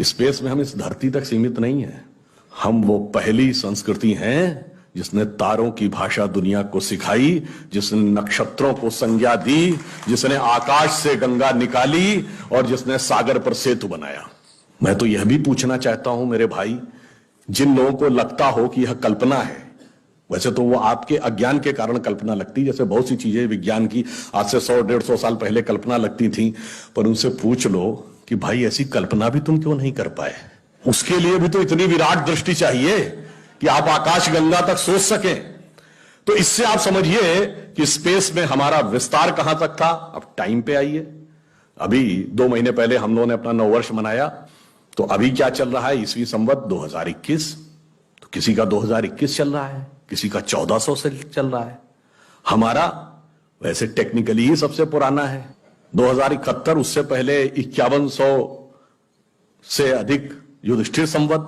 Space में हम इस धरती तक सीमित नहीं है। हम वो पहली संस्कृति हैं जिसने तारों की भाषा दुनिया को सिखाई, जिसने नक्षत्रों को संज्ञा दी, जिसने आकाश से गंगा निकाली और जिसने सागर पर सेतु बनाया। मैं तो यह भी पूछना चाहता हूं मेरे भाई, जिन लोगों को लगता हो कि यह कल्पना है, वैसे तो वो आपके अज्ञान के कारण कल्पना लगती, जैसे बहुत सी चीजें विज्ञान की आज से 100-150 साल पहले कल्पना लगती थी, पर उनसे पूछ लो कि भाई ऐसी कल्पना भी तुम क्यों नहीं कर पाए। उसके लिए भी तो इतनी विराट दृष्टि चाहिए कि आप आकाश गंगा तक सोच सकें। तो इससे आप समझिए कि स्पेस में हमारा विस्तार कहां तक था। अब टाइम पे आइए, अभी 2 महीने पहले हम लोगों ने अपना नववर्ष मनाया, तो अभी क्या चल रहा है, ईस्वी संवत 2021। तो किसी का 2021 चल रहा है, किसी का 1400 से चल रहा है। हमारा वैसे टेक्निकली ही सबसे पुराना है 2071, उससे पहले 5100 से अधिक युधिष्ठिर संवत,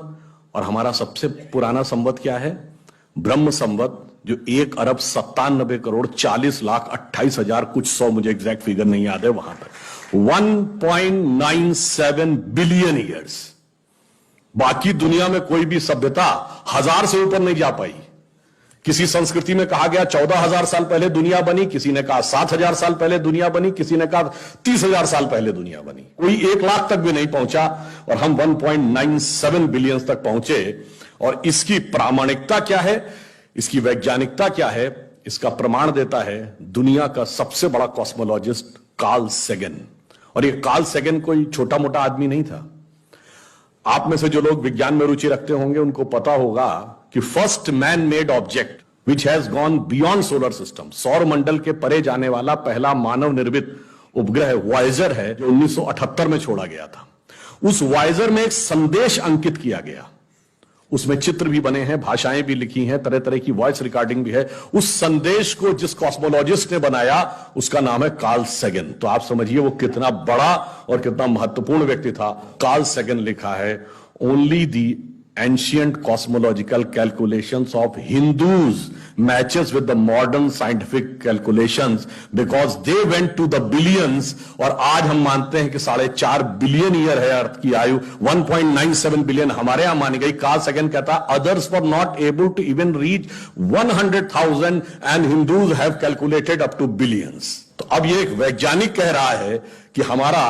और हमारा सबसे पुराना संवत क्या है, ब्रह्म संवत, जो 1,97,40,28,000 कुछ 100, मुझे एग्जैक्ट फिगर नहीं याद है, वहां तक 1.97 बिलियन ईयर्स। बाकी दुनिया में कोई भी सभ्यता 1000 से ऊपर नहीं जा पाई। किसी संस्कृति में कहा गया 14,000 साल पहले दुनिया बनी, किसी ने कहा 7,000 साल पहले दुनिया बनी, किसी ने कहा 30,000 साल पहले दुनिया बनी। कोई 1 लाख तक भी नहीं पहुंचा और हम 1.97 बिलियन तक पहुंचे। और इसकी प्रामाणिकता क्या है, इसकी वैज्ञानिकता क्या है, इसका प्रमाण देता है दुनिया का सबसे बड़ा कॉस्मोलॉजिस्ट कार्ल सेगन। और ये कार्ल सेगन कोई छोटा मोटा आदमी नहीं था। आप में से जो लोग विज्ञान में रुचि रखते होंगे उनको पता होगा कि first man made object which has gone beyond solar system, सौर मंडल के परे जाने वाला पहला मानव निर्मित उपग्रह वॉयेजर है, जो 1978 में छोड़ा गया था। उस वॉयेजर में एक संदेश अंकित किया गया, उसमें चित्र भी बने हैं, भाषाएं भी लिखी हैं, तरह तरह की वॉइस रिकॉर्डिंग भी है। उस संदेश को जिस कॉस्मोलॉजिस्ट ने बनाया उसका नाम है कार्ल सेगन। तो आप समझिए वो कितना बड़ा और कितना महत्वपूर्ण व्यक्ति था। कार्ल सेगन लिखा है, only the ancient cosmological calculations of Hindus matches with the modern scientific calculations because they went to the billions। और आज हम मानते हैं कि 4.5 बिलियन ईयर है अर्थ की आयु, 1.97 बिलियन हमारे यहां मानी गई। कार्ल सेगन कहता others were not able to even reach 100,000 and Hindus have calculated up to billions। तो अब ये एक वैज्ञानिक कह रहा है कि हमारा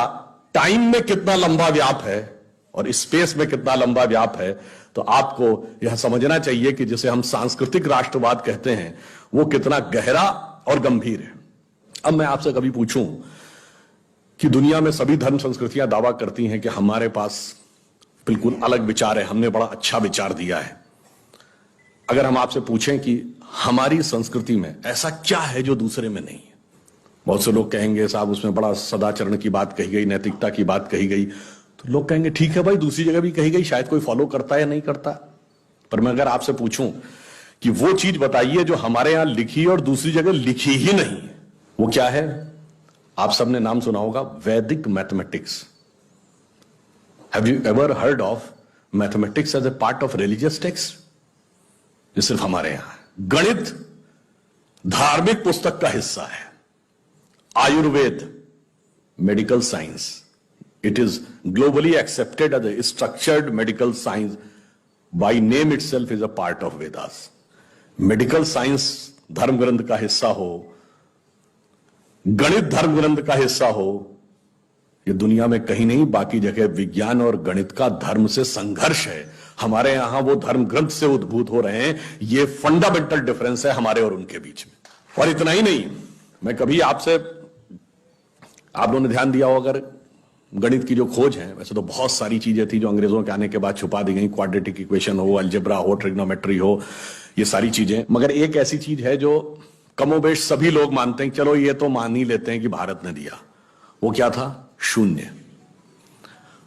टाइम में कितना लंबा व्याप है और स्पेस में कितना लंबा व्याप है। तो आपको यह समझना चाहिए कि जिसे हम सांस्कृतिक राष्ट्रवाद कहते हैं वो कितना गहरा और गंभीर है। अब मैं आपसे कभी पूछूं कि दुनिया में सभी धर्म संस्कृतियां दावा करती हैं कि हमारे पास बिल्कुल अलग विचार है, हमने बड़ा अच्छा विचार दिया है। अगर हम आपसे पूछें कि हमारी संस्कृति में ऐसा क्या है जो दूसरे में नहीं है, बहुत से लोग कहेंगे साहब उसमें बड़ा सदाचरण की बात कही गई, नैतिकता की बात कही गई। तो लोग कहेंगे ठीक है भाई, दूसरी जगह भी कही गई, शायद कोई फॉलो करता है या नहीं करता। पर मैं अगर आपसे पूछूं कि वो चीज बताइए जो हमारे यहां लिखी और दूसरी जगह लिखी ही नहीं, वो क्या है? आप सबने नाम सुना होगा वैदिक mathematics. Have you ever heard of mathematics as a part of religious text? ये सिर्फ हमारे यहां है। गणित धार्मिक पुस्तक का हिस्सा है। Ayurveda medical science, it is globally accepted as a structured medical science, by name itself is a part of Vedas। Medical science धर्म ग्रंथ का हिस्सा हो, गणित धर्म ग्रंथ का हिस्सा हो, ये दुनिया में कहीं नहीं। बाकी जगह विज्ञान और गणित का धर्म से संघर्ष है, हमारे यहां वो धर्म ग्रंथ से उद्भूत हो रहे हैं। ये फंडामेंटल डिफरेंस है हमारे और उनके बीच में। और इतना ही नहीं, मैं कभी आपसे, आप लोगों ने ध्यान दिया हो अगर गणित की जो खोज है, वैसे तो बहुत सारी चीजें थी जो अंग्रेजों के आने के बाद छुपा दी गई, क्वाड्रेटिक इक्वेशन हो, अलजेब्रा हो, ट्रिग्नोमेट्री हो, ये सारी चीजें। मगर एक ऐसी चीज है जो कमोबेश सभी लोग मानते हैं, चलो ये तो मान ही लेते हैं कि भारत ने दिया। वो क्या था? शून्य।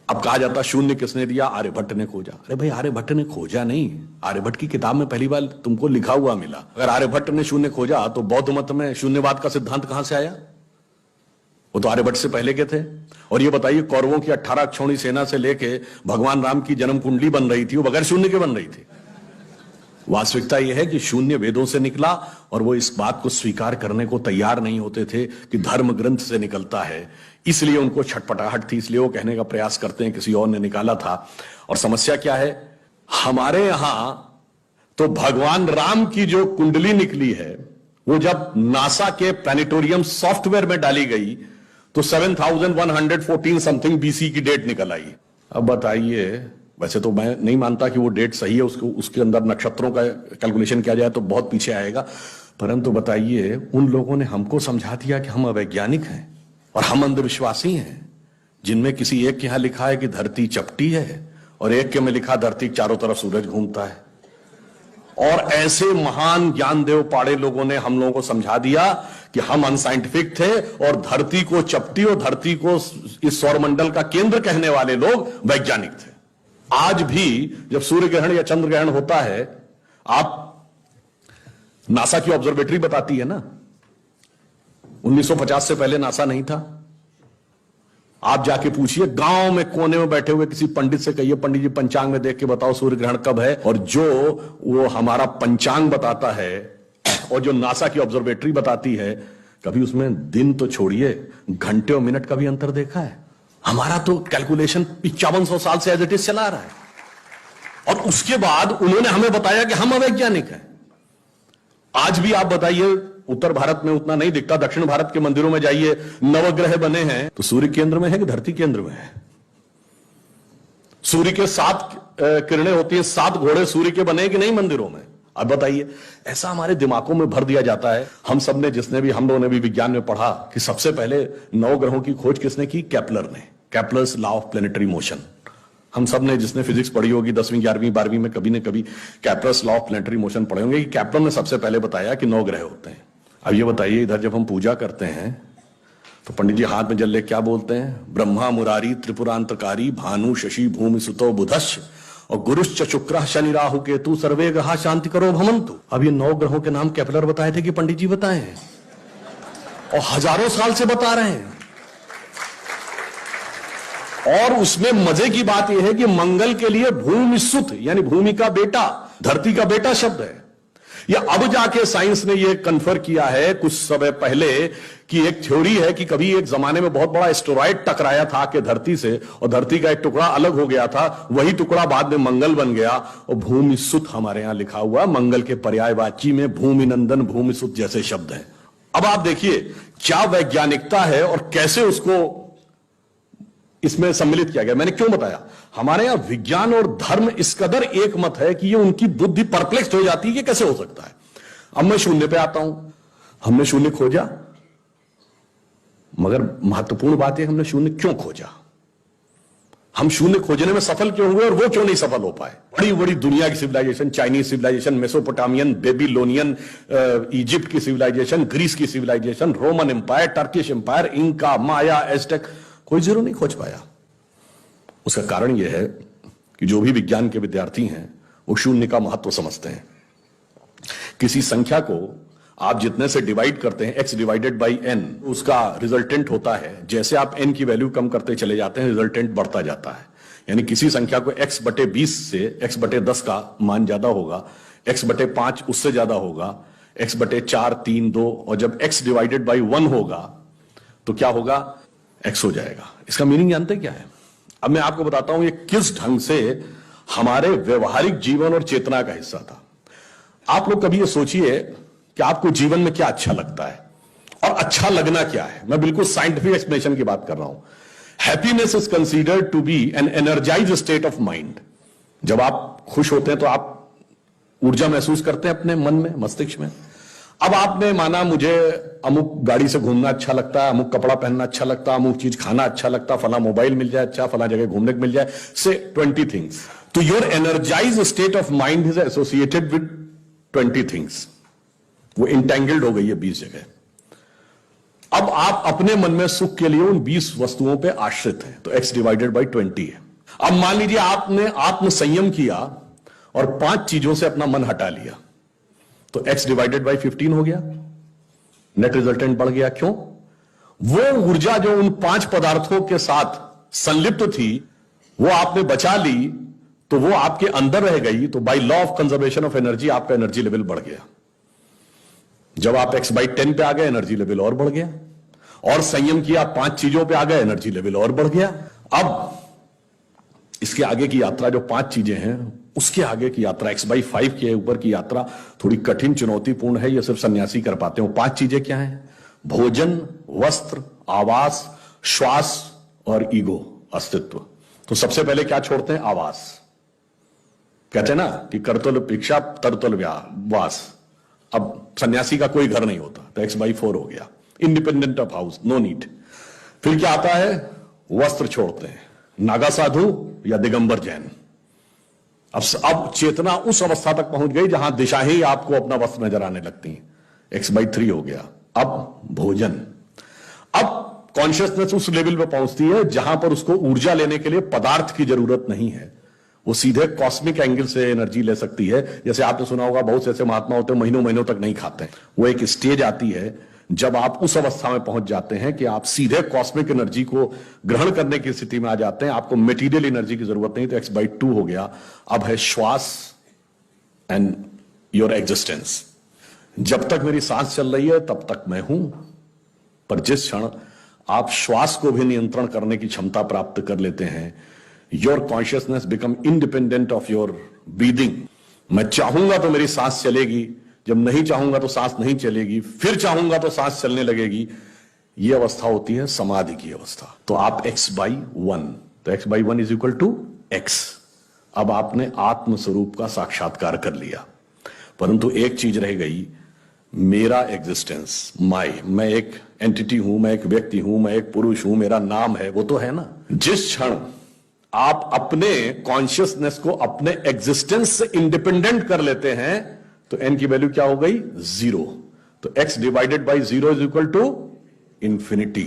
अब कहा जाता शून्य किसने दिया? आर्यभट्ट ने खोजा। अरे भाई आर्यभट्ट ने खोजा नहीं, आर्यभट्ट की किताब में पहली बार तुमको लिखा हुआ मिला। अगर आर्यभट्ट ने शून्य खोजा तो बौद्ध मत में शून्यवाद का सिद्धांत कहां से आया? वो तो आर्यभट्ट से पहले के थे। और ये बताइए कौरवों की 18 अक्षौणी सेना से लेके भगवान राम की जन्म कुंडली बन रही थी, वो बगैर शून्य के बन रही थी। वास्तविकता यह है कि शून्य वेदों से निकला और वो इस बात को स्वीकार करने को तैयार नहीं होते थे कि धर्म ग्रंथ से निकलता है। इसलिए उनको छटपटाहट थी, इसलिए वो कहने का प्रयास करते हैं किसी और ने निकाला था। और समस्या क्या है, हमारे यहां तो भगवान राम की जो कुंडली निकली है वो जब नासा के प्लैनेटोरियम सॉफ्टवेयर में डाली गई तो 7114 समथिंग बीसी की डेट निकल आई। अब बताइए, वैसे तो मैं नहीं मानता कि वो डेट सही है, उसको उसके अंदर नक्षत्रों का कैलकुलेशन किया जाए तो बहुत पीछे आएगा, परंतु बताइए उन लोगों ने हमको समझा दिया कि हम अवैज्ञानिक हैं और हम अंधविश्वासी हैं, जिनमें किसी एक के यहां लिखा है कि धरती चपटी है और एक के में लिखा धरती के चारों तरफ सूरज घूमता है। और ऐसे महान ज्ञानदेव पाड़े लोगों ने हम लोगों को समझा दिया कि हम अनसाइंटिफिक थे और धरती को चपटी और धरती को इस सौरमंडल का केंद्र कहने वाले लोग वैज्ञानिक थे। आज भी जब सूर्य ग्रहण या चंद्र ग्रहण होता है, आप नासा की ऑब्जर्वेटरी बताती है ना, 1950 से पहले नासा नहीं था। आप जाके पूछिए, गांव में कोने में बैठे हुए किसी पंडित से कहिए, पंडित जी पंचांग में देख के बताओ सूर्य ग्रहण कब है, और जो वो हमारा पंचांग बताता है और जो नासा की ऑब्जर्वेटरी बताती है, कभी उसमें दिन तो छोड़िए घंटे और मिनट का भी अंतर देखा है? हमारा तो कैलकुलेशन 5500 साल से एज इट इज चला रहा है और उसके बाद उन्होंने हमें बताया कि हम अवैज्ञानिक हैं। आज भी आप बताइए, उत्तर भारत में उतना नहीं दिखता, दक्षिण भारत के मंदिरों में जाइए, नवग्रह बने हैं तो सूर्य केंद्र में है कि धरती केंद्र में है? सूर्य के 7 किरणें होती हैं, 7 घोड़े सूर्य के बने कि नहीं मंदिरों में? अब बताइए, ऐसा हमारे दिमागों में भर दिया जाता है। हम सब ने, हम लोगों ने भी विज्ञान में पढ़ा कि सबसे पहले 9 ग्रहों की खोज किसने की? केपलर ने। Kepler's law of planetary motion. हम सब ने, जिसने फिजिक्स पढ़ी होगी 10वीं 11वीं 12वीं में, कभी न कभी Kepler's law of planetary motion पढ़े होंगे कि केपलर ने सबसे पहले बताया कि 9 ग्रह होते हैं। अब ये बताइए, इधर जब हम पूजा करते हैं तो पंडित जी हाथ में जल ले क्या बोलते हैं? ब्रह्मा मुरारी त्रिपुरांतकारी भानु शशि भूमि सुतो बुधश्च और गुरुश्च शुक्र शनि राहु केतु सर्वे ग्रहा शांति करो भवन्तु। अब ये 9 ग्रहों के नाम केपलर बताए थे कि पंडित जी बताए हैं? और हजारों साल से बता रहे हैं। और उसमें मजे की बात यह है कि मंगल के लिए भूमि सुत यानी भूमि का बेटा, धरती का बेटा शब्द है। या अब जाके साइंस ने यह कन्फर्म किया है कुछ समय पहले कि एक थ्योरी है कि कभी एक जमाने में बहुत बड़ा एस्टेरॉयड टकराया था कि धरती से, और धरती का एक टुकड़ा अलग हो गया था, वही टुकड़ा बाद में मंगल बन गया। और भूमि सुत हमारे यहां लिखा हुआ, मंगल के पर्यायवाची में भूमि नंदन भूमि सुत जैसे शब्द हैं। अब आप देखिए क्या वैज्ञानिकता है और कैसे उसको इसमें सम्मिलित किया गया। मैंने क्यों बताया, हमारे यहां विज्ञान और धर्म इस कदर एक मत है कि ये उनकी बुद्धि परप्लेक्स हो जाती है कि कैसे हो सकता है। अब मैं शून्य पे आता हूं, हमने शून्य खोजा, मगर महत्वपूर्ण बात है हमने शून्य क्यों खोजा, हम शून्य खोजने में सफल क्यों हुए और वो क्यों नहीं सफल हो पाए। बड़ी बड़ी दुनिया की civilisation, Chinese civilisation, Mesopotamian, Babylonian, Egypt की सिविलाइजेशन, ग्रीस की civilisation, Roman empire, Turkish empire, Inca, Maya, Aztec, कोई जीरो नहीं खोज पाया। उसका कारण यह है कि जो भी विज्ञान के विद्यार्थी हैं वो शून्य का महत्व समझते हैं। किसी संख्या को आप जितने से डिवाइड करते हैं, x डिवाइडेड बाई n, उसका रिजल्टेंट होता है। जैसे आप n की वैल्यू कम करते चले जाते हैं, रिजल्टेंट बढ़ता जाता है। यानी किसी संख्या को x/20 से x/10 का मान ज्यादा होगा, x/5 उससे ज्यादा होगा, x/4 3 2, और जब x डिवाइडेड बाई 1 होगा तो क्या होगा? x हो जाएगा। इसका मीनिंग जानते क्या है? अब मैं आपको बताता हूं ये किस ढंग से हमारे व्यवहारिक जीवन और चेतना का हिस्सा था। आप लोग कभी ये सोचिए कि आपको जीवन में क्या अच्छा लगता है और अच्छा लगना क्या है। मैं बिल्कुल साइंटिफिक एक्सप्लेनेशन की बात कर रहा हूं। Happiness is considered to be an energized state of mind. जब आप खुश होते हैं तो आप ऊर्जा महसूस करते हैं अपने मन में, मस्तिष्क में। अब आपने माना मुझे अमुक गाड़ी से घूमना अच्छा लगता है, अमुक कपड़ा पहनना अच्छा लगता है, अमुक चीज खाना अच्छा लगता है, फला मोबाइल मिल जाए अच्छा, फला जगह घूमने को मिल जाए, से 20 थिंग्स। तो your energised state of mind is associated with 20 things. वो इंटेंगल्ड हो गई है 20 जगह। अब आप अपने मन में सुख के लिए उन 20 वस्तुओं पे आश्रित हैं, तो x डिवाइडेड बाई 20 है। अब मान लीजिए आपने आत्म संयम किया और 5 चीजों से अपना मन हटा लिया, तो x डिवाइडेड बाई 15 हो गया, नेट रिजल्टेंट बढ़ गया। क्यों? वो ऊर्जा जो उन 5 पदार्थों के साथ संलिप्त थी वो आपने बचा ली, तो वो आपके अंदर रह गई, तो by law of conservation of energy आपका एनर्जी लेवल बढ़ गया। जब आप x/10 पे आ गए, एनर्जी लेवल और बढ़ गया, और संयम किया 5 चीजों पे आ गए, एनर्जी लेवल और बढ़ गया। अब इसके आगे की यात्रा जो 5 चीजें हैं, उसके आगे की यात्रा x/5 के ऊपर की यात्रा थोड़ी कठिन चुनौतीपूर्ण है। ये सिर्फ सन्यासी कर पाते हो। 5 चीजें क्या हैं? भोजन, वस्त्र, आवास, श्वास और ईगो, अस्तित्व। तो सबसे पहले क्या छोड़ते हैं? आवास। कहते हैं ना कि करतुल भिक्षा तरतुल वास। अब सन्यासी का कोई घर नहीं होता, तो x/4 हो गया, independent of house, no need. फिर क्या आता है? वस्त्र छोड़ते हैं, नागा साधु या दिगंबर जैन। अब चेतना उस अवस्था तक पहुंच गई जहां दिशा ही आपको अपना वस्त्र नजर आने लगती है, x/3 हो गया। अब भोजन, अब कॉन्शियसनेस उस लेवल पे पहुंचती है जहां पर उसको ऊर्जा लेने के लिए पदार्थ की जरूरत नहीं है, वो सीधे कॉस्मिक एंगल से एनर्जी ले सकती है। जैसे आपने सुना होगा, बहुत से ऐसे महात्मा होते हैं महीनों महीनों तक नहीं खाते। वो एक स्टेज आती है जब आप उस अवस्था में पहुंच जाते हैं कि आप सीधे कॉस्मिक एनर्जी को ग्रहण करने की स्थिति में आ जाते हैं, आपको मटेरियल एनर्जी की जरूरत नहीं। तो x/2 हो गया। अब है श्वास एंड योर एग्जिस्टेंस। जब तक मेरी सांस चल रही है तब तक मैं हूं, पर जिस क्षण आप श्वास को भी नियंत्रण करने की क्षमता प्राप्त कर लेते हैं, your consciousness become independent of your breathing. मैं चाहूंगा तो मेरी सांस चलेगी, जब नहीं चाहूंगा तो सांस नहीं चलेगी, फिर चाहूंगा तो सांस चलने लगेगी। यह अवस्था होती है समाधि की अवस्था। तो आप x/1, तो x/1 is equal to x। अब आपने आत्म स्वरूप का साक्षात्कार कर लिया, परंतु एक चीज रह गई, मेरा एग्जिस्टेंस, मैं एक एंटिटी हूं, मैं एक व्यक्ति हूं, मैं एक पुरुष हूं, मेरा नाम है, वो तो है ना। जिस क्षण आप अपने कॉन्शियसनेस को अपने एग्जिस्टेंस से इंडिपेंडेंट कर लेते हैं, तो n की वैल्यू क्या हो गई? 0। तो x/0 is equal to infinity.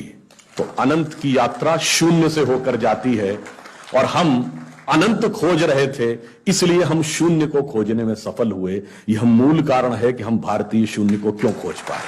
तो अनंत की यात्रा शून्य से होकर जाती है, और हम अनंत खोज रहे थे, इसलिए हम शून्य को खोजने में सफल हुए। यह मूल कारण है कि हम भारतीय शून्य को क्यों खोज पाए।